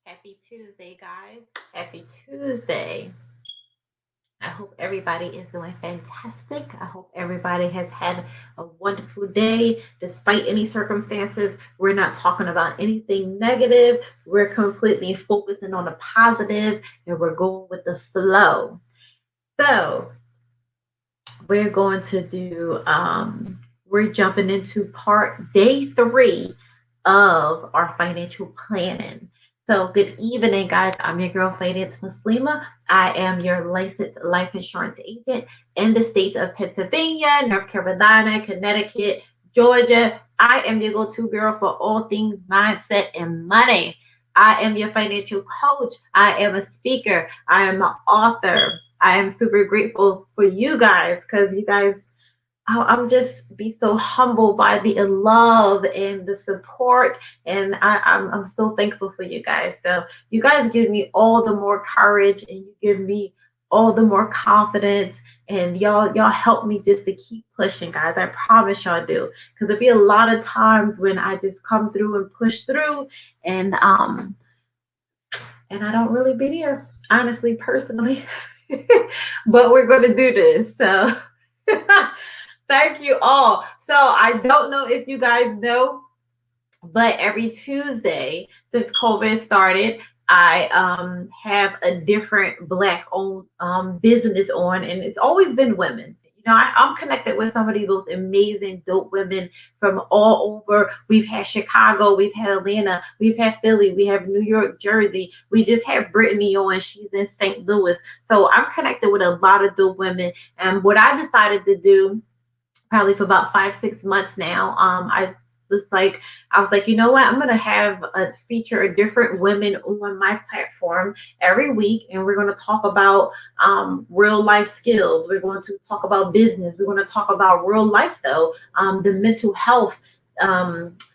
Happy Tuesday, guys. Happy Tuesday. I hope everybody is doing fantastic. I hope everybody has had a wonderful day despite any circumstances. We're not talking about anything negative. We're completely focusing on the positive and we're going with the flow. So, we're going to do, we're jumping into part day 3 of our financial planning. So, good evening, guys. I'm your girl, Finance Muslima. I am your licensed life insurance agent in the states of Pennsylvania, North Carolina, Connecticut, Georgia. I am your go to girl for all things mindset and money. I am your financial coach. I am a speaker. I am an author. I am super grateful for you guys because you guys, I'm just be so humbled by the love and the support, and I'm so thankful for you guys. So you guys give me all the more courage, and you give me all the more confidence, and y'all help me just to keep pushing, guys. I promise y'all do, because there be a lot of times when I just come through and push through, and I don't really be there, honestly, personally. But we're going to do this. So thank you all. So I don't know if you guys know, but every Tuesday since COVID started, I have a different black owned business on, and it's always been women. I'm connected with some of those amazing, dope women from all over. We've had Chicago, we've had Atlanta, we've had Philly, we have New York, Jersey. We just had Brittany on. She's in St. Louis. So I'm connected with a lot of dope women. And what I decided to do probably for about 5, 6 months now. I was like, you know what? I'm gonna have a feature a different women on my platform every week, and we're gonna talk about real life skills. We're going to talk about business. We're going to talk about real life, though. The mental health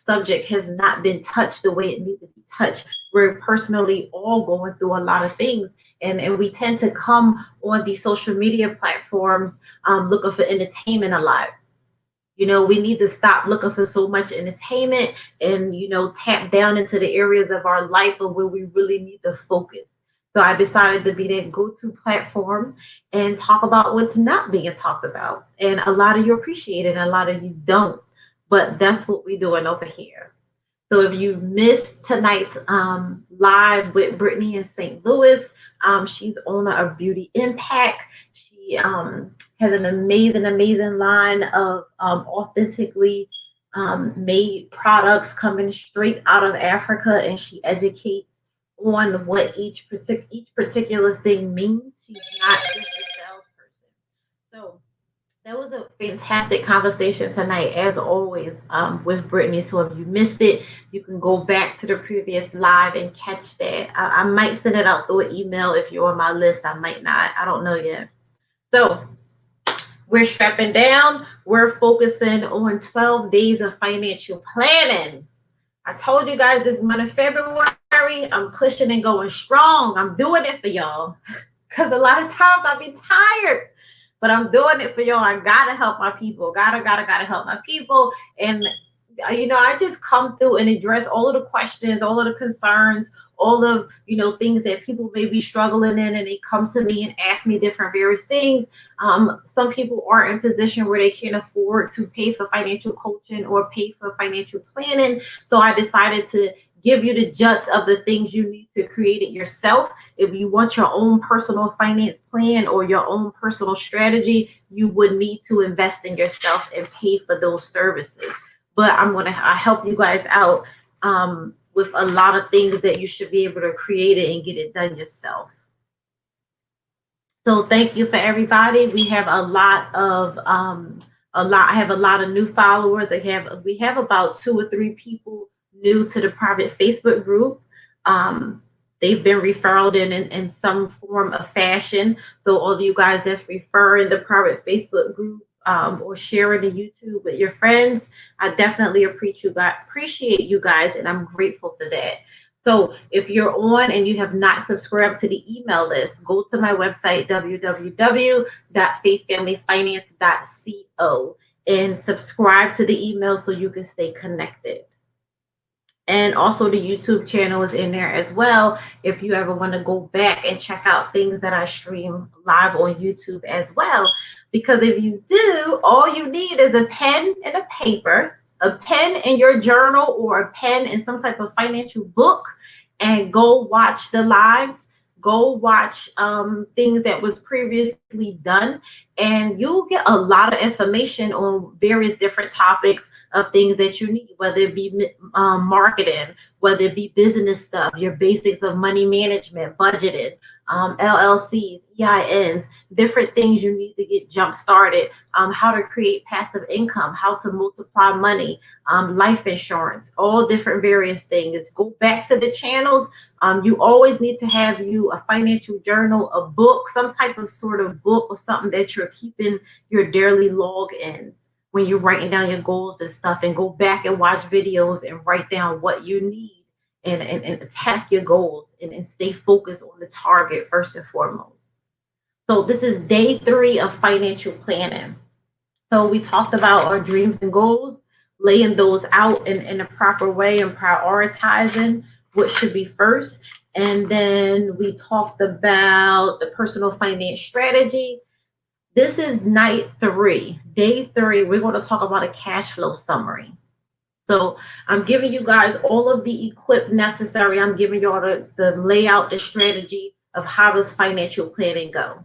subject has not been touched the way it needs to be touched. We're personally all going through a lot of things, and we tend to come on these social media platforms looking for entertainment a lot. We need to stop looking for so much entertainment and, tap down into the areas of our life of where we really need to focus. So I decided to be that go to platform and talk about what's not being talked about. And a lot of you appreciate it, and a lot of you don't. But that's what we're doing over here. So if you missed tonight's live with Brittany in St. Louis, she's owner of Beauty Impact. She has an amazing, amazing line of authentically made products coming straight out of Africa, and she educates on what each particular thing means. She's not just a salesperson. So that was a fantastic conversation tonight, as always, with Brittany. So if you missed it, you can go back to the previous live and catch that. I might send it out through an email if you're on my list. I might not. I don't know yet. So we're strapping down. We're focusing on 12 days of financial planning. I told you guys this month of February, I'm pushing and going strong. I'm doing it for y'all. Because a lot of times I be tired, but I'm doing it for y'all. I gotta help my people. Gotta help my people. And I just come through and address all of the questions, all of the concerns, all of things that people may be struggling in, and they come to me and ask me different various things. Some people are in a position where they can't afford to pay for financial coaching or pay for financial planning. So I decided to give you the guts of the things you need to create it yourself. If you want your own personal finance plan or your own personal strategy, you would need to invest in yourself and pay for those services. But I'm going to help you guys out with a lot of things that you should be able to create it and get it done yourself. So thank you for everybody. We have I have a lot of new followers. We have about 2 or 3 people new to the private Facebook group. They've been referred in some form of fashion. So all of you guys that's referring the private Facebook group or sharing the YouTube with your friends, I definitely appreciate you guys, and I'm grateful for that. So if you're on and you have not subscribed to the email list, go to my website, www.faithfamilyfinance.co, and subscribe to the email so you can stay connected. And also the YouTube channel is in there as well. If you ever want to go back and check out things that I stream live on YouTube as well. Because if you do, all you need is a pen and a paper, a pen in your journal or a pen in some type of financial book, and go watch the lives. Go watch things that was previously done, and you'll get a lot of information on various different topics of things that you need, whether it be marketing, whether it be business stuff, your basics of money management, budgeting, LLCs, EINs, different things you need to get jump started, how to create passive income, how to multiply money, life insurance, all different various things. Go back to the channels. You always need to have you a financial journal, a book, some type of sort of book or something that you're keeping your daily log in when you're writing down your goals and stuff, and go back and watch videos and write down what you need, and attack your goals, and stay focused on the target first and foremost. So this is day 3 of financial planning. So we talked about our dreams and goals, laying those out in a proper way and prioritizing what should be first. And then we talked about the personal finance strategy. This is night 3, day 3. We're going to talk about a cash flow summary. So I'm giving you guys all of the equip necessary. I'm giving you all the layout, the strategy of how does financial planning go.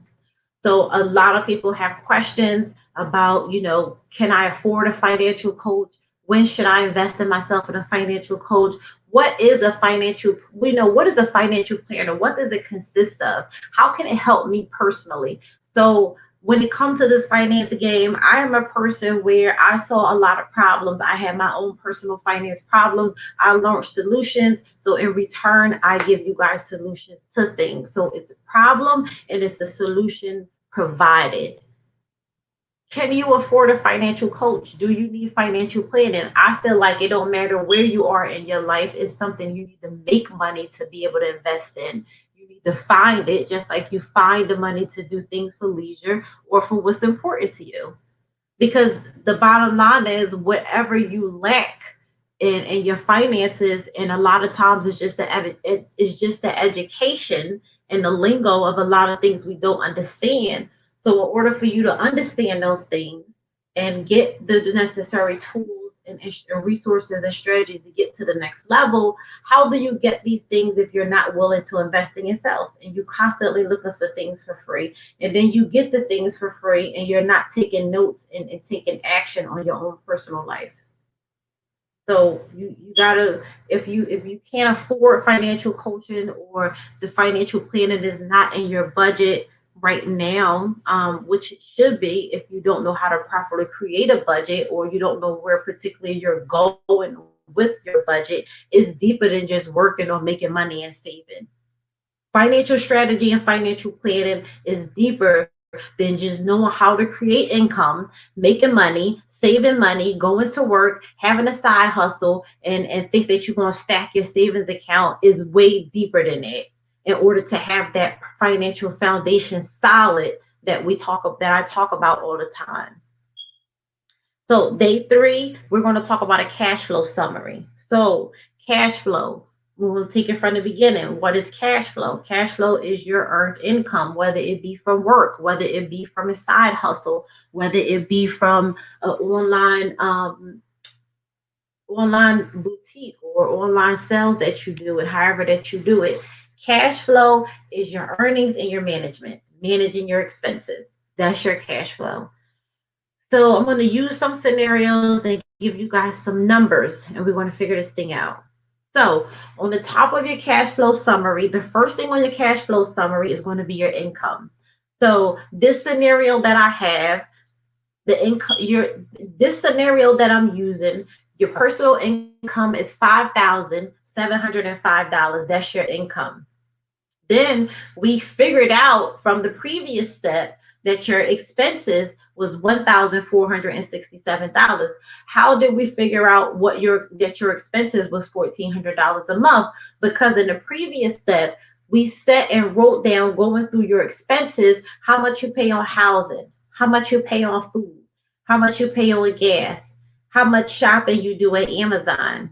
So a lot of people have questions about, can I afford a financial coach? When should I invest in myself in a financial coach? What is a financial, what is a financial planner? What does it consist of? How can it help me personally? So when it comes to this finance game, I am a person where I saw a lot of problems. I had my own personal finance problems. I learned solutions. So in return, I give you guys solutions to things. So it's a problem and it's a solution provided. Can you afford a financial coach? Do you need financial planning? I feel like it don't matter where you are in your life. It's something you need to make money to be able to invest in. You need to find it, just like you find the money to do things for leisure or for what's important to you. Because the bottom line is, whatever you lack in your finances, and a lot of times it's just the education and the lingo of a lot of things we don't understand. So in order for you to understand those things and get the necessary tools and resources and strategies to get to the next level, how do you get these things if you're not willing to invest in yourself and you constantly looking for things for free? And then you get the things for free and you're not taking notes and taking action on your own personal life. So you gotta, if you can't afford financial coaching, or the financial planning is not in your budget right now, which it should be if you don't know how to properly create a budget, or you don't know where particularly you're going with your budget, is deeper than just working on making money and saving. Financial strategy and financial planning is deeper than just knowing how to create income, making money, saving money, going to work, having a side hustle, and think that you're going to stack your savings account. Is way deeper than that in order to have that financial foundation solid that I talk about all the time. So day 3, we're going to talk about a cash flow summary. So cash flow, we'll take it from the beginning. What is cash flow? Cash flow is your earned income, whether it be from work, whether it be from a side hustle, whether it be from an online boutique or online sales that you do, and however that you do it. Cash flow is your earnings and your managing your expenses. That's your cash flow. So I'm going to use some scenarios and give you guys some numbers, and we're going to figure this thing out. So on the top of your cash flow summary, the first thing on your cash flow summary is going to be your income. So this scenario that I have, this scenario that I'm using, your personal income is $5,705. That's your income. Then we figured out from the previous step that your expenses was $1,467. How did we figure out that your expenses was $1,400 a month? Because in the previous step, we set and wrote down, going through your expenses, how much you pay on housing, how much you pay on food, how much you pay on gas, how much shopping you do at Amazon,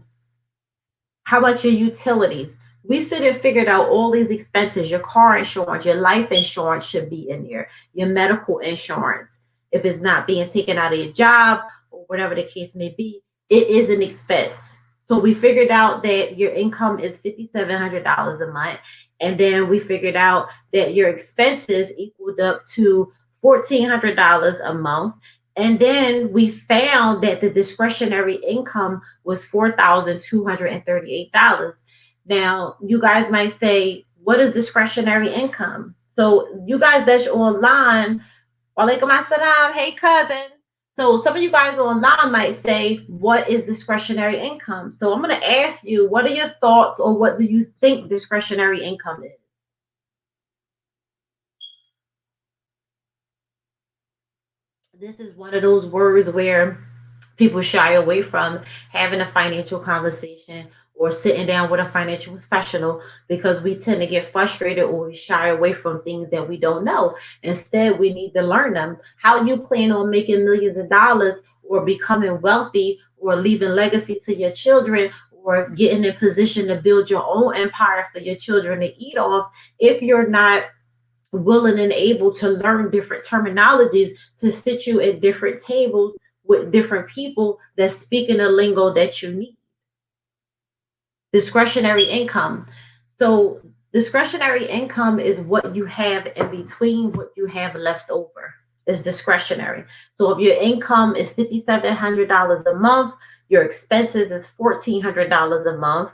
How about your utilities? We sit and figured out all these expenses. Your car insurance, your life insurance should be in there. Your medical insurance, if it's not being taken out of your job or whatever the case may be, it is an expense. So we figured out that your income is $5,700 a month. And then we figured out that your expenses equaled up to $1,400 a month. And then we found that the discretionary income was $4,238. Now, you guys might say, what is discretionary income? So, you guys that's online, walaikum assalam, hey cousin. So, some of you guys online might say, what is discretionary income? So, I'm going to ask you, what are your thoughts, or what do you think discretionary income is? This is one of those words where people shy away from having a financial conversation or sitting down with a financial professional because we tend to get frustrated or we shy away from things that we don't know. Instead, we need to learn them. How you plan on making millions of dollars or becoming wealthy or leaving legacy to your children or getting in position to build your own empire for your children to eat off if you're not willing and able to learn different terminologies to sit you at different tables with different people that speak in the lingo that you need. Discretionary income. So, discretionary income is what you have in between what you have left over. Is discretionary. So, if your income is $5,700 a month, your expenses is $1,400 a month.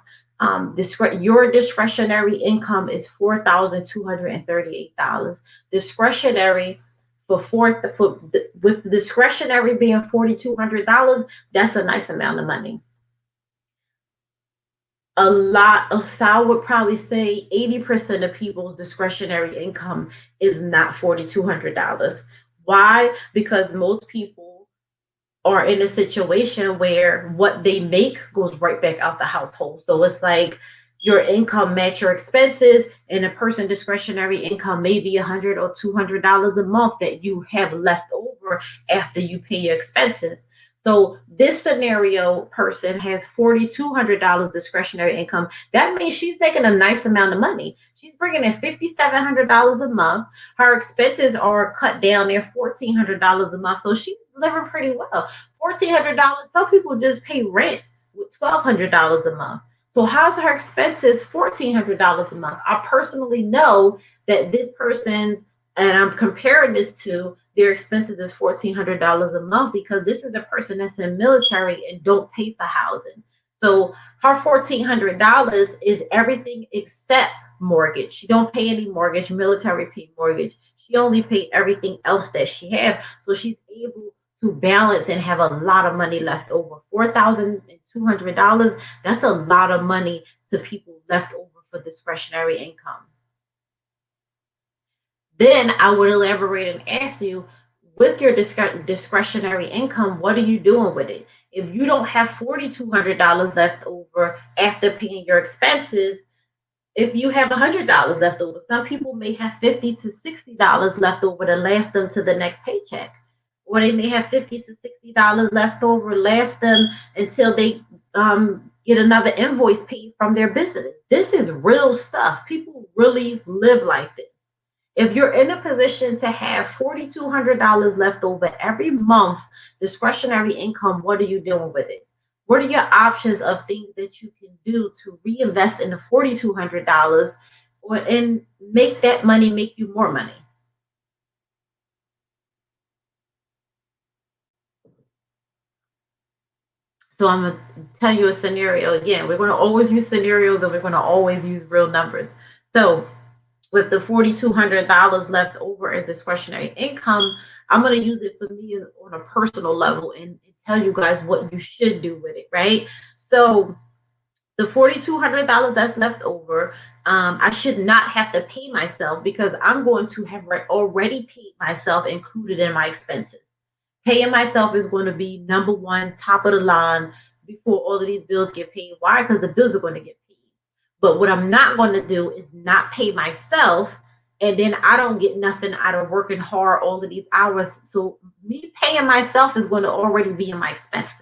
Your discretionary income is $4,238. Discretionary with discretionary being $4,200, that's a nice amount of money. A lot of, so I would probably say 80% of people's discretionary income is not $4,200. Why? Because most people are in a situation where what they make goes right back out the household. So it's like your income match your expenses, and a person discretionary income may be $100 or $200 a month that you have left over after you pay your expenses. So this scenario person has $4,200 discretionary income. That means she's making a nice amount of money. She's bringing in $5,700 a month. Her expenses are cut down. They're $1,400 a month. So she's living pretty well. $1,400. Some people just pay rent with $1,200 a month. So how's her expenses $1,400 a month? I personally know that this person's, and I'm comparing this to their expenses is $1,400 a month because this is a person that's in military and don't pay for housing. So her $1,400 is everything except mortgage. She don't pay any mortgage. Military pay mortgage. She only paid everything else that she had. So she's able to balance and have a lot of money left over. $4,200. That's a lot of money to people left over for discretionary income. Then I would elaborate and ask you, with your discretionary income, what are you doing with it? If you don't have $4,200 left over after paying your expenses, if you have $100 left over, some people may have $50 to $60 left over to last them to the next paycheck. Or they may have $50 to $60 left over, last them until they get another invoice paid from their business. This is real stuff. People really live like this. If you're in a position to have $4,200 left over every month, discretionary income, what are you doing with it? What are your options of things that you can do to reinvest in the $4,200 and make that money make you more money? So I'm going to tell you a scenario again. We're going to always use scenarios and we're going to always use real numbers. So with the $4,200 left over as discretionary income, I'm going to use it for me on a personal level and tell you guys what you should do with it, right? So the $4,200 that's left over, I should not have to pay myself because I'm going to have already paid myself included in my expenses. Paying myself is going to be number one, top of the line before all of these bills get paid. Why? Because the bills are going to get paid. But what I'm not going to do is not pay myself, and then I don't get nothing out of working hard all of these hours. So me paying myself is going to already be in my expenses.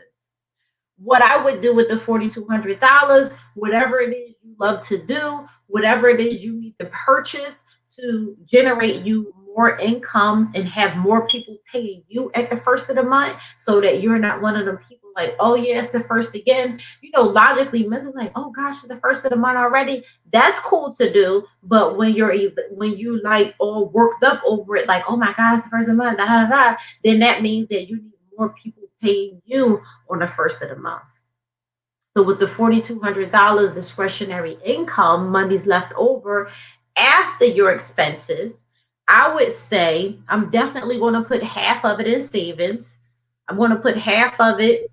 what I would do with the $4,200, whatever it is you love to do, whatever it is you need to purchase to generate you more income and have more people paying you at the first of the month, so that you're not one of them people like, oh yeah, it's the first again. Logically, mentally, like, oh gosh, it's the first of the month already. That's cool to do, but when you like all worked up over it, like, oh my God, it's the first of the month, da, da, da, then that means that you need more people paying you on the first of the month. So with the $4,200 discretionary income, money's left over after your expenses, I would say I'm definitely going to put half of it in savings. I'm going to put half of it.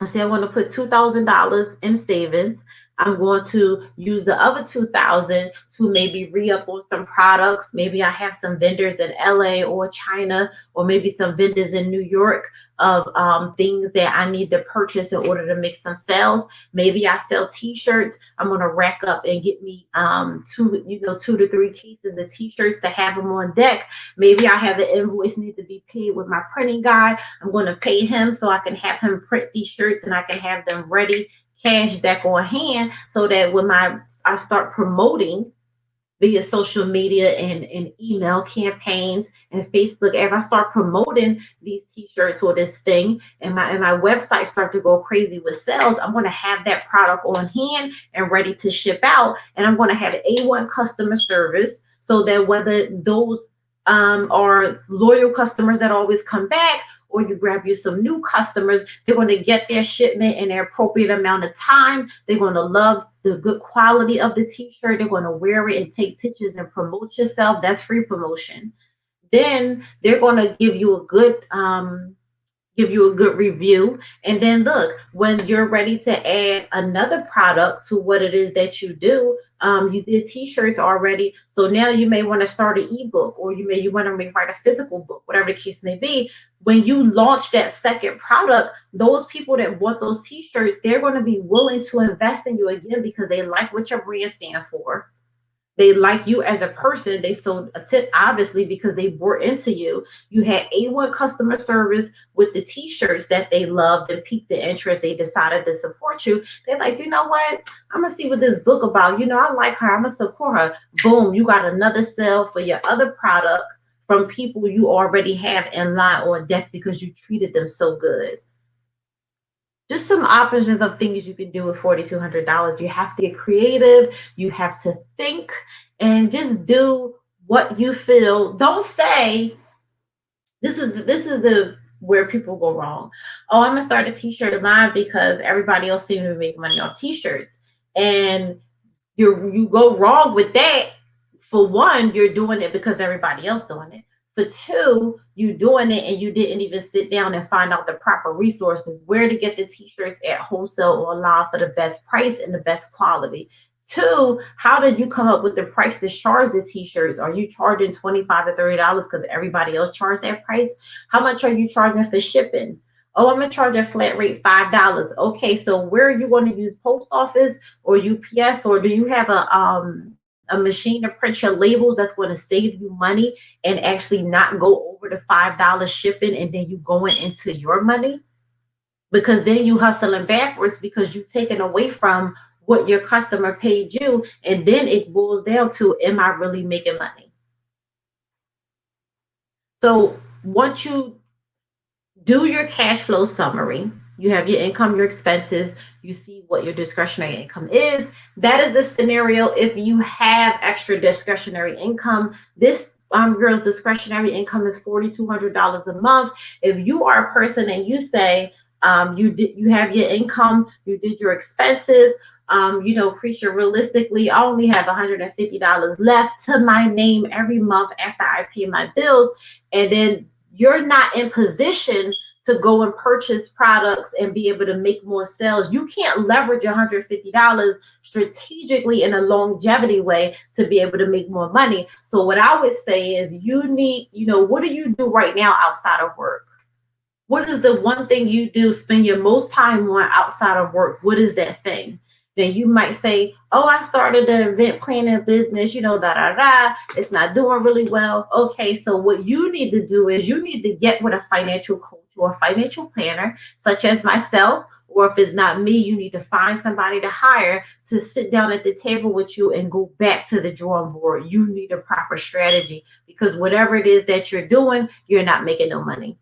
I say I want to put $2,000 in savings. I'm going to use the other 2,000 to maybe re-up on some products. Maybe I have some vendors in LA or China, or maybe some vendors in New York of things that I need to purchase in order to make some sales. Maybe I sell T-shirts. I'm going to rack up and get me two to three cases of T-shirts to have them on deck. Maybe I have an invoice need to be paid with my printing guy. I'm going to pay him so I can have him print these shirts and I can have them ready, cash deck on hand, so that when I start promoting via social media and email campaigns and Facebook, as I start promoting these t-shirts or this thing, and my website start to go crazy with sales, I'm going to have that product on hand and ready to ship out. And I'm going to have A1 customer service, so that whether those are loyal customers that always come back, or you grab you some new customers, they're going to get their shipment in their appropriate amount of time. They're going to love the good quality of the t-shirt. They're going to wear it and take pictures and promote yourself. That's free promotion. Then they're going to give you a good review. And then look, when you're ready to add another product to what it is that you do, you did t-shirts already. So now you may want to start an ebook, or you want to write a physical book, whatever the case may be. When you launch that second product, those people that want those t-shirts, they're going to be willing to invest in you again because they like what your brand stands for. They like you as a person. They sold a tip, obviously, because they bought into you. You had A1 customer service with the t-shirts that they loved and piqued the interest. They decided to support you. They're like, you know what? I'm going to see what this book about. I like her. I'm going to support her. Boom. You got another sale for your other product from people you already have in line or deck because you treated them so good. Just some options of things you can do with $4,200. You have to get creative. You have to think and just do what you feel. Don't say this is the where people go wrong. Oh, I'm gonna start a t-shirt line because everybody else seems to make money off t-shirts, and you go wrong with that. For one, you're doing it because everybody else doing it. For two, you doing it and you didn't even sit down and find out the proper resources, where to get the t-shirts at wholesale or online for the best price and the best quality. Two, how did you come up with the price to charge the t-shirts? Are you charging $25 to $30 because everybody else charged that price? How much are you charging for shipping? Oh, I'm gonna charge a flat rate $5. Okay, so where are you going to use, post office or UPS, or do you have a machine to print your labels that's going to save you money and actually not go over the $5 shipping, and then you going into your money? Because then you hustling backwards because you taken away from what your customer paid you, and then it boils down to, am I really making money? So once you do your cash flow summary, you have your income, your expenses, you see what your discretionary income is. That is the scenario if you have extra discretionary income. This girl's discretionary income is $4,200 a month. If you are a person and you say you have your income, you did your expenses, Creature, realistically, I only have $150 left to my name every month after I pay my bills, and then you're not in position to go and purchase products and be able to make more sales. You can't leverage $150 strategically in a longevity way to be able to make more money. So what I would say is you need, what do you do right now outside of work? What is the one thing you do, spend your most time on outside of work? What is that thing? Then you might say, oh, I started an event planning business, it's not doing really well. Okay, so what you need to do is you need to get with a financial coach or a financial planner, such as myself, Or if it's not me, you need to find somebody to hire to sit down at the table with you and go back to the drawing board. You need a proper strategy because whatever it is that you're doing, you're not making no money.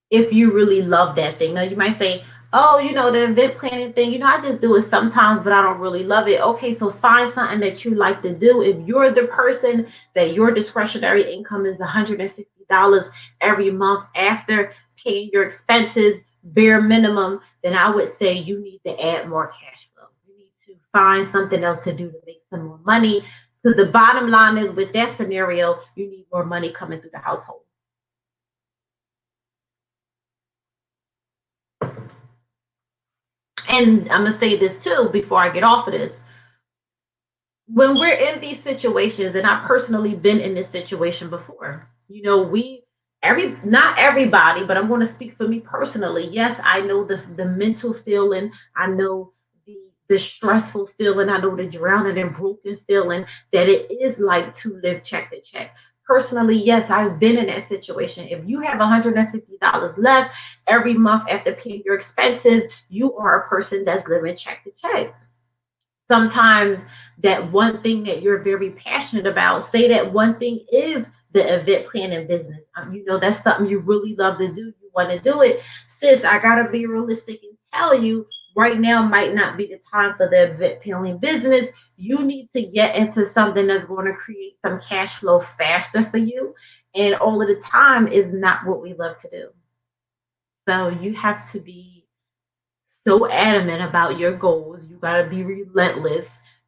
If you really love that thing. Now you might say, oh, the event planning thing, I just do it sometimes, but I don't really love it. Okay, so find something that you like to do. If you're the person that your discretionary income is $150 every month after paying your expenses, bare minimum, then I would say you need to add more cash flow. You need to find something else to do to make some more money. Because the bottom line is with that scenario, you need more money coming through the household. And I'm gonna say this too before I get off of this. When we're in these situations, and I've personally been in this situation before, we not everybody, but I'm going to speak for me personally. Yes, I know the mental feeling, I know the stressful feeling, I know the drowning and broken feeling that it is like to live check to check. Personally, yes, I've been in that situation. If you have $150 left every month after paying your expenses, you are a person that's living check to check. Sometimes that one thing that you're very passionate about, say that one thing is the event planning business. That's something you really love to do. You want to do it. Sis, I got to be realistic and tell you right now might not be the time for the event planning business. You need to get into something that's going to create some cash flow faster for you. And all of the time is not what we love to do. So you have to be so adamant about your goals. You got to be relentless.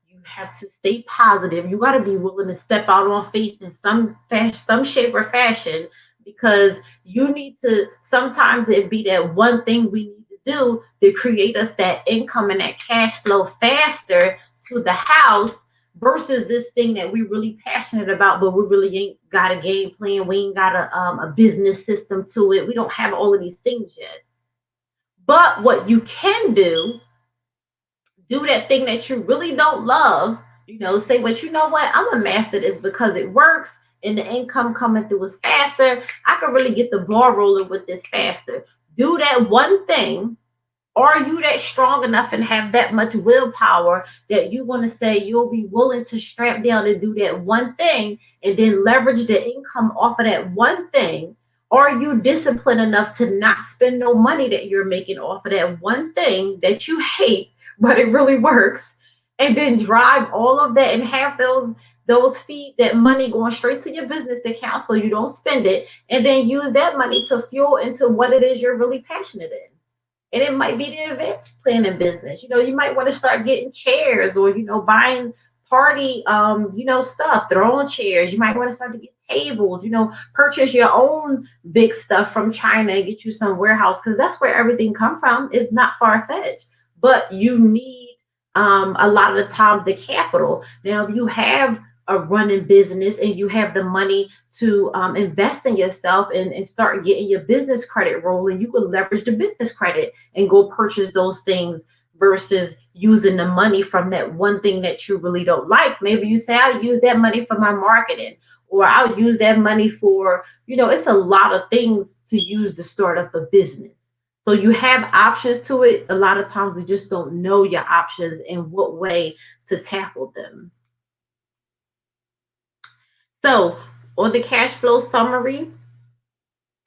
You have to stay positive. You got to be willing to step out on faith in some shape or fashion, because you need to. Sometimes it be that one thing we need to do to create us that income and that cash flow faster to the house versus this thing that we really passionate about, but we really ain't got a game plan. We ain't got a business system to it. We don't have all of these things yet. But what you can do that thing that you really don't love, say, but you know what? I'm a master this because it works and the income coming through is faster. I can really get the ball rolling with this faster. Do that one thing. Are you that strong enough and have that much willpower that you want to say you'll be willing to strap down and do that one thing and then leverage the income off of that one thing? Are you disciplined enough to not spend no money that you're making off of that one thing that you hate, but it really works? And then drive all of that and have those feet, that money going straight to your business account so you don't spend it, and then use that money to fuel into what it is you're really passionate in. And it might be the event planning business. You might want to start getting chairs, or buying party stuff, throwing chairs. You might want to start to get tables, purchase your own big stuff from China and get you some warehouse, because that's where everything come from. It's not far-fetched, but you need a lot of the times the capital. Now, if you have a running business and you have the money to invest in yourself and start getting your business credit rolling, you could leverage the business credit and go purchase those things versus using the money from that one thing that you really don't like. Maybe you say, I'll use that money for my marketing, or I'll use that money for, it's a lot of things to use to start up a business. So you have options to it. A lot of times we just don't know your options and what way to tackle them. So on the cash flow summary,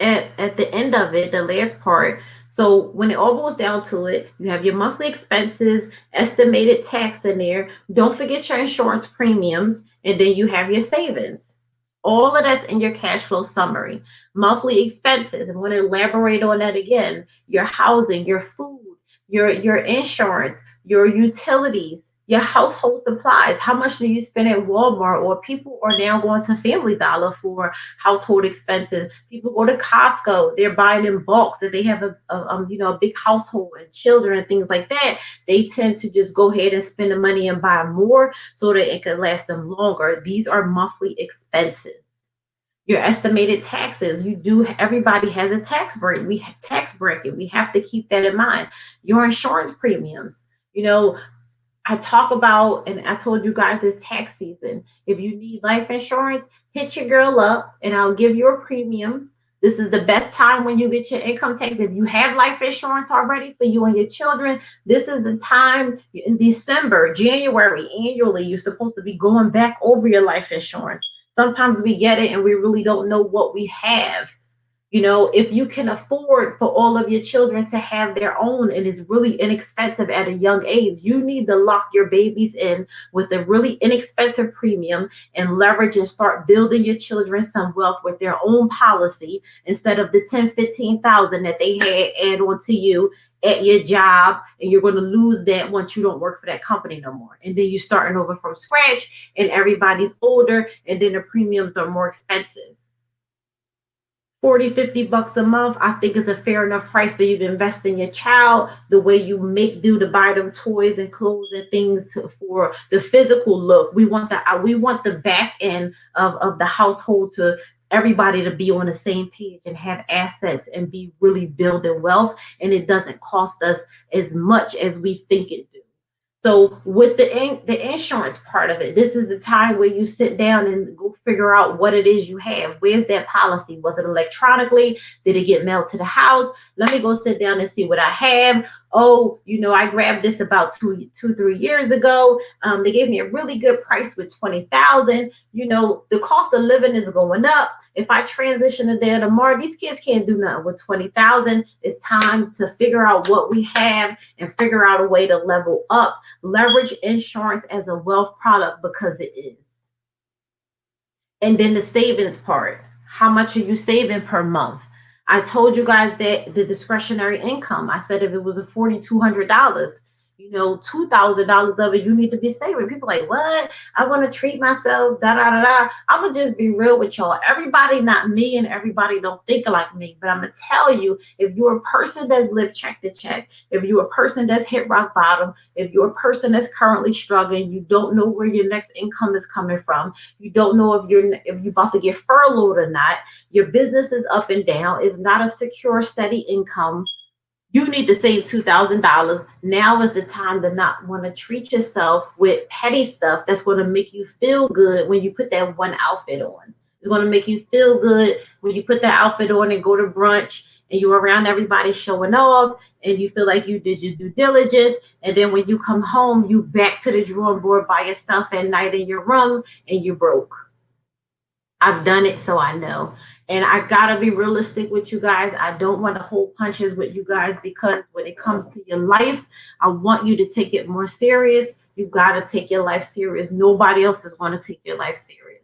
at the end of it, the last part, so when it all boils down to it, you have your monthly expenses, estimated tax in there. Don't forget your insurance premiums, and then you have your savings. All of that's in your cash flow summary. Monthly expenses, I'm going to elaborate on that again. Your housing, your food, your insurance, your utilities, your household supplies. How much do you spend at Walmart? Or people are now going to Family Dollar for household expenses. People go to Costco. They're buying in bulk. That they have a big household and children and things like that. They tend to just go ahead and spend the money and buy more so that it can last them longer. These are monthly expenses. Your estimated taxes. Everybody has a tax break. We have tax bracket. We have to keep that in mind. Your insurance premiums. I talk about, and I told you guys it's tax season. If you need life insurance, hit your girl up and I'll give you a premium. This is the best time when you get your income tax. If you have life insurance already for you and your children, this is the time in December, January, annually, you're supposed to be going back over your life insurance. Sometimes we get it and we really don't know what we have. If you can afford for all of your children to have their own and it's really inexpensive at a young age, you need to lock your babies in with a really inexpensive premium and leverage and start building your children some wealth with their own policy instead of the 10, 15,000 that they had add on to you at your job, and you're going to lose that once you don't work for that company no more. And then you're starting over from scratch and everybody's older and then the premiums are more expensive. 40, 50 bucks a month, I think is a fair enough price for you to invest in your child, the way you make do to buy them toys and clothes and things for the physical look. We want the back end of the household to everybody to be on the same page and have assets and be really building wealth. And it doesn't cost us as much as we think it do. So with the insurance part of it, this is the time where you sit down and go figure out what it is you have. Where's that policy? Was it electronically? Did it get mailed to the house? Let me go sit down and see what I have. Oh, I grabbed this about 3 years ago. They gave me a really good price with 20,000. The cost of living is going up. If I transition to there tomorrow, these kids can't do nothing with 20,000. It's time to figure out what we have and figure out a way to level up. Leverage insurance as a wealth product because it is. And then the savings part. How much are you saving per month? I told you guys that the discretionary income, I said if it was a $4,200, $2,000 of it you need to be saving. People like, what? I want to treat myself, da da da da. I'm gonna just be real with y'all. Everybody not me and everybody don't think like me, but I'm gonna tell you, if you're a person that's lived check to check, if you're a person that's hit rock bottom, if you're a person that's currently struggling, you don't know where your next income is coming from, you don't know if you're about to get furloughed or not, your business is up and down, it's not a secure, steady income. You need to save $2,000. Now is the time to not want to treat yourself with petty stuff that's going to make you feel good when you put that one outfit on. It's going to make you feel good when you put that outfit on and go to brunch and you're around everybody showing off and you feel like you did your due diligence. And then when you come home, you back to the drawing board by yourself at night in your room and you're broke. I've done it, so I know. And I gotta be realistic with you guys. I don't want to hold punches with you guys because when it comes to your life, I want you to take it more serious. You gotta take your life serious. Nobody else is going to take your life serious.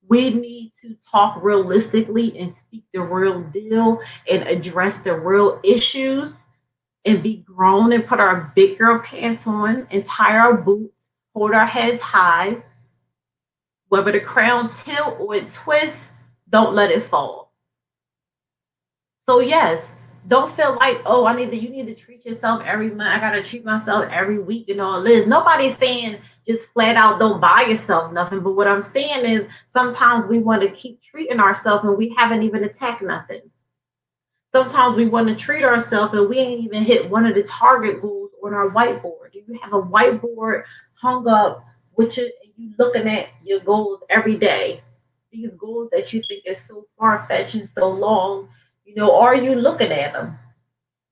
We need to talk realistically and speak the real deal and address the real issues and be grown and put our big girl pants on and tie our boots, hold our heads high. Whether the crown tilt or it twists, don't let it fall. So yes, don't feel like, oh, you need to treat yourself every month. I gotta treat myself every week and all this. Nobody's saying just flat out don't buy yourself nothing. But what I'm saying is sometimes we want to keep treating ourselves and we haven't even attacked nothing. Sometimes we want to treat ourselves and we ain't even hit one of the target goals on our whiteboard. Do you have a whiteboard hung up with you looking at your goals every day? These goals that you think is so far fetched and so long, are you looking at them?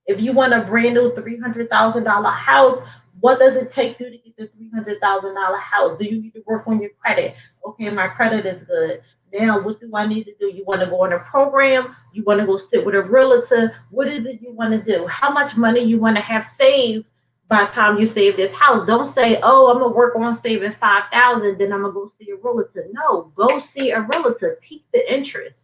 If you want a brand new $300,000 house, what does it take you to get the $300,000 house? Do you need to work on your credit? Okay, my credit is good. Now, what do I need to do? You want to go on a program? You want to go sit with a realtor? What is it you want to do? How much money you want to have saved by the time you save this house? Don't say, oh, I'm gonna work on saving 5,000, then I'm gonna go see a realtor. No, go see a realtor. Pique the interest.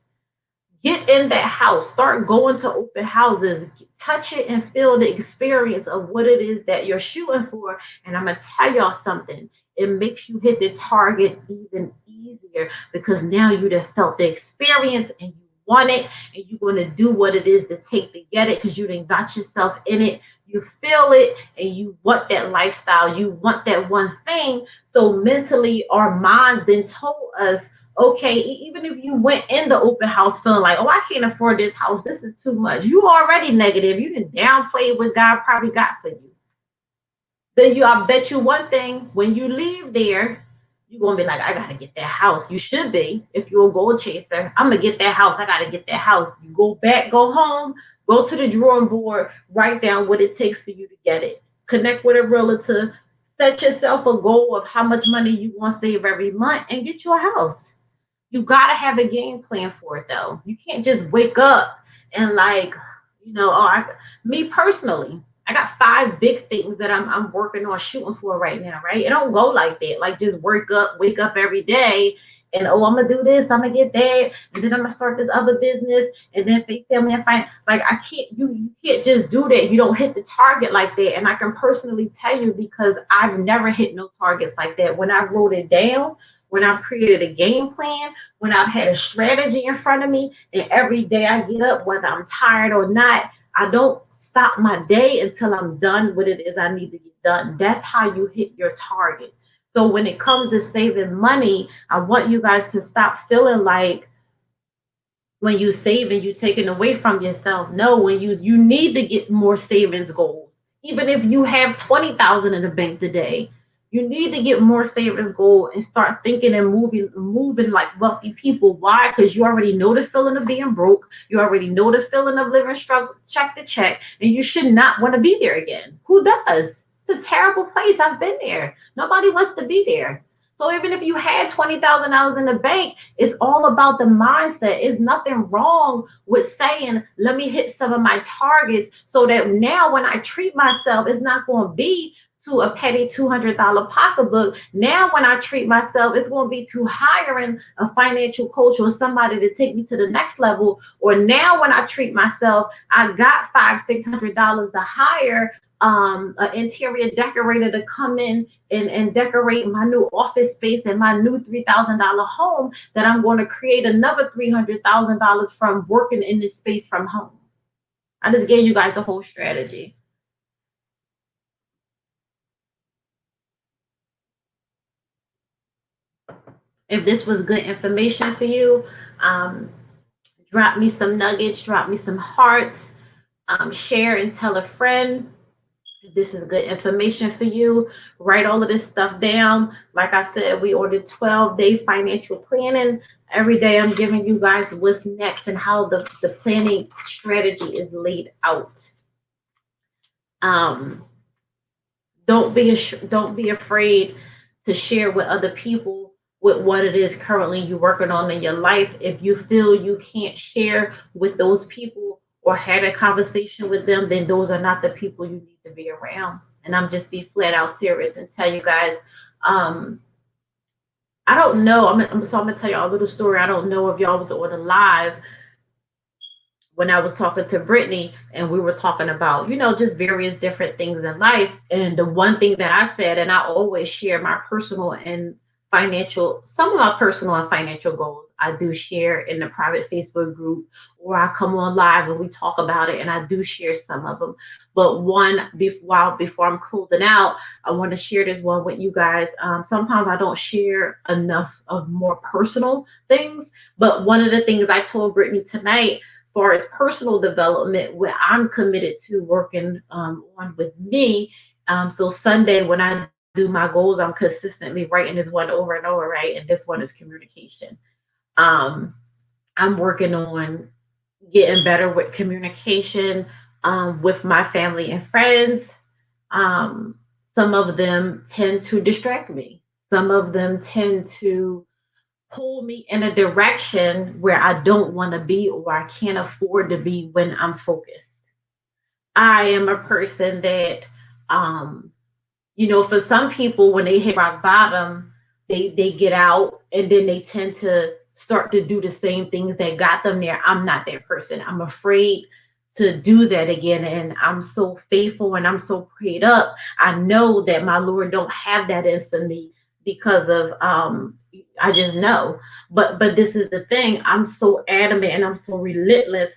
Get in that house. Start going to open houses. Touch it and feel the experience of what it is that you're shooting for. And I'm gonna tell y'all something. It makes you hit the target even easier because now you've felt the experience and you want it and you're going to do what it is to take to get it because you done got yourself in it. You feel it and you want that lifestyle. You want that one thing. So mentally, our minds then told us, okay, even if you went in the open house feeling like, oh, I can't afford this house, this is too much. You already negative. You didn't downplay what God probably got for you. Then I bet you one thing, when you leave there, You're gonna be like, I gotta get that house. You should be. If you're a goal chaser, I'm gonna get that house. I gotta get that house. You go back, go home, go to the drawing board, write down what it takes for you to get it. Connect with a realtor, set yourself a goal of how much money you want to save every month and get you a house. You gotta have a game plan for it though. You can't just wake up and like, me personally, I got five big things that I'm working on shooting for right now, right? It don't go like that. Like just wake up every day and oh, I'm gonna do this, I'm gonna get that, and then I'm gonna start this other business, and then faith, family, and find like I can't you can't just do that. You don't hit the target like that. And I can personally tell you because I've never hit no targets like that. When I wrote it down, when I've created a game plan, when I've had a strategy in front of me, and every day I get up, whether I'm tired or not, I don't stop my day until I'm done what it is I need to get done. That's how you hit your target. So when it comes to saving money, I want you guys to stop feeling like when you save and you taking away from yourself. No, when you need to get more savings goals. Even if you have 20,000 in the bank today, you need to get more savings goal and start thinking and moving like wealthy people. Why? Because you already know the feeling of being broke. You already know the feeling of living struggle, check to check, and you should not want to be there again. Who does? It's a terrible place. I've been there. Nobody wants to be there. So even if you had $20,000 in the bank, it's all about the mindset. It's nothing wrong with saying, let me hit some of my targets so that now when I treat myself, it's not going to be to a petty $200 pocketbook. Now when I treat myself, it's going to be to hiring a financial coach or somebody to take me to the next level. Or now when I treat myself, I got $500-600 to hire an interior decorator to come in and decorate my new office space and my new $3,000 home that I'm going to create another $300,000 from working in this space from home. I just gave you guys a whole strategy. If this was good information for you, um, drop me some nuggets, drop me some hearts, share and tell a friend. This is good information for you. Write all of this stuff down. Like I said, we ordered 12-day financial planning. Every day I'm giving you guys what's next and how the planning strategy is laid out. Um, don't be afraid to share with other people with what it is currently you're working on in your life. If you feel you can't share with those people or had a conversation with them, then those are not the people you need to be around. And I'm just be flat out serious and tell you guys, um, I don't know. I'm gonna tell you a little story. I don't know if y'all was on the live when I was talking to Brittany and we were talking about, just various different things in life. And the one thing that I said, and I always share my personal and some of my personal and financial goals, I do share in the private Facebook group, or I come on live and we talk about it, and I do share some of them. But while before I'm closing out, I want to share this one with you guys. Sometimes I don't share enough of more personal things, but one of the things I told Brittany tonight, far as personal development, where I'm committed to working on with me. So Sunday when I do my goals, I'm consistently writing this one over and over, right? And this one is communication. Um, I'm working on getting better with communication with my family and friends. Um, some of them tend to distract me. Some of them tend to pull me in a direction where I don't want to be or I can't afford to be when I'm focused. I am a person that, um, for some people, when they hit rock bottom, they get out and then they tend to start to do the same things that got them there. I'm not that person. I'm afraid to do that again. And I'm so faithful and I'm so prayed up. I know that my Lord don't have that in for me because of I just know. But this is the thing. I'm so adamant and I'm so relentless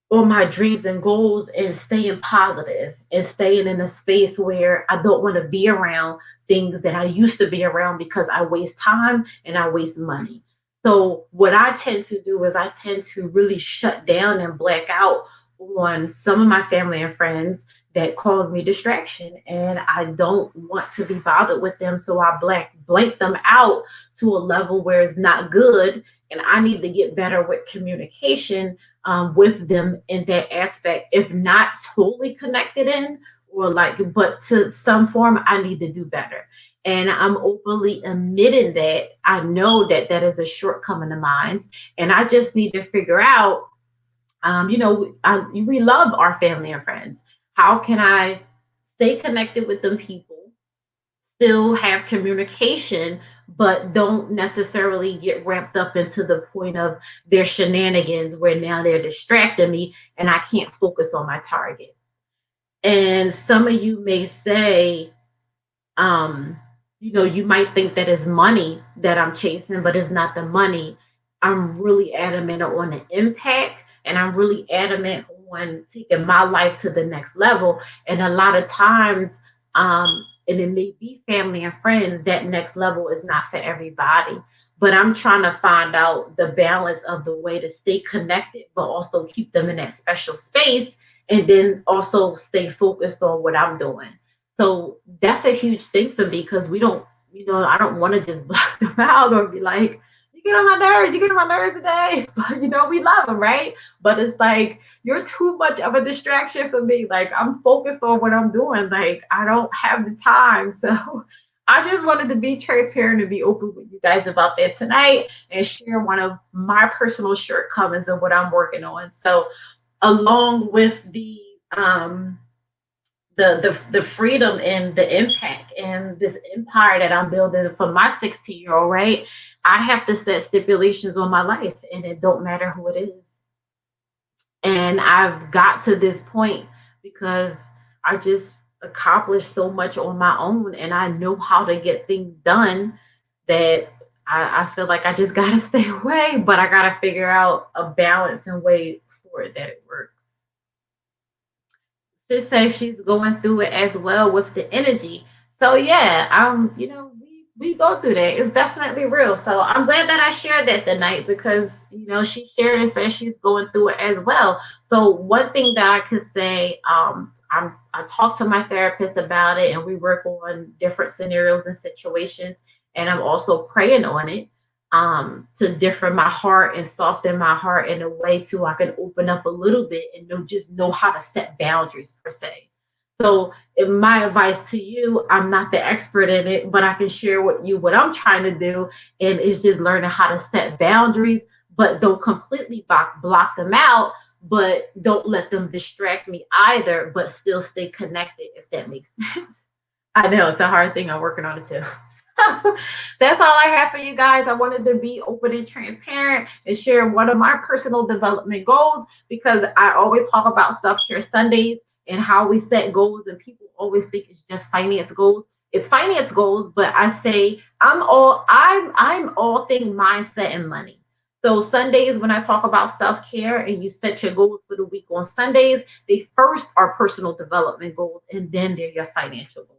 on my dreams and goals and staying positive and staying in a space where I don't want to be around things that I used to be around because I waste time and I waste money. So what I tend to do is I tend to really shut down and black out on some of my family and friends that cause me distraction, and I don't want to be bothered with them. So I blank them out to a level where it's not good. And I need to get better with communication with them in that aspect. If not totally connected in, or like, but to some form, I need to do better. And I'm openly admitting that I know that that is a shortcoming of mine. And I just need to figure out, we love our family and friends. How can I stay connected with them people, still have communication, but don't necessarily get wrapped up into the point of their shenanigans where now they're distracting me and I can't focus on my target. And some of you may say, um, you might think that it's money that I'm chasing, but it's not the money. I'm really adamant on the impact, and I'm really adamant on taking my life to the next level. And a lot of times, and it may be family and friends, that next level is not for everybody. But I'm trying to find out the balance of the way to stay connected, but also keep them in that special space, and then also stay focused on what I'm doing. So that's a huge thing for me because we don't, I don't want to just block them out or be like, you get on my nerves, you get on my nerves today. But we love them, right? But it's like you're too much of a distraction for me. Like I'm focused on what I'm doing. Like I don't have the time. So I just wanted to be transparent and be open with you guys about that tonight and share one of my personal shortcomings and what I'm working on. So along with um the freedom and the impact and this empire that I'm building for my 16-year-old, right? I have to set stipulations on my life and it don't matter who it is. And I've got to this point because I just accomplished so much on my own and I know how to get things done that I feel like I just gotta stay away, but I gotta figure out a balance and way for it that it works. Sis says she's going through it as well with the energy. So yeah, we go through that. It's definitely real. So I'm glad that I shared that tonight because she shared and said she's going through it as well. So one thing that I could say, I talked to my therapist about it, and we work on different scenarios and situations, and I'm also praying on it to differ my heart and soften my heart in a way to I can open up a little bit and know how to set boundaries per se. So in my advice to you, I'm not the expert in it, but I can share with you what I'm trying to do. And it's just learning how to set boundaries, but don't completely block them out, but don't let them distract me either, but still stay connected, if that makes sense. I know it's a hard thing. I'm working on it too. That's all I have for you guys. I wanted to be open and transparent and share one of my personal development goals because I always talk about self care Sundays and how we set goals, and people always think it's just finance goals. It's finance goals, but I say I'm all thing mindset and money. So Sundays, when I talk about self care and you set your goals for the week on Sundays, they first are personal development goals, and then they're your financial goals.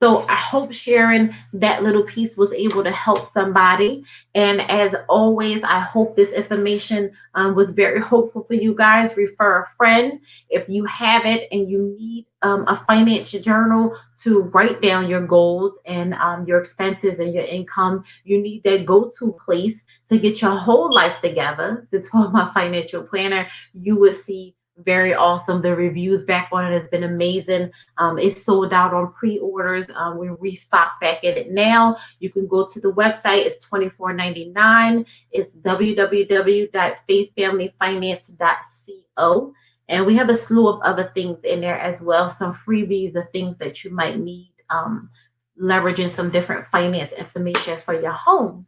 So I hope sharing that little piece was able to help somebody. And as always, I hope this information was very hopeful for you guys. Refer a friend if you have it and you need a financial journal to write down your goals and your expenses and your income. You need that go-to place to get your whole life together. The 12-month financial planner, you will see very awesome. The reviews back on it has been amazing. It's sold out on pre-orders. We restock back at it now. You can go to the website. It's $24.99. It's www.faithfamilyfinance.co. And we have a slew of other things in there as well. Some freebies of things that you might need, leveraging some different finance information for your home.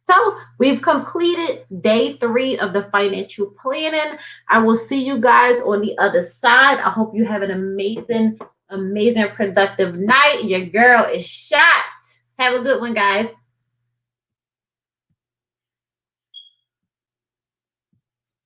So we've completed day 3 of the financial planning. I will see you guys on the other side. I hope you have an amazing, amazing, productive night. Your girl is shot. Have a good one, guys.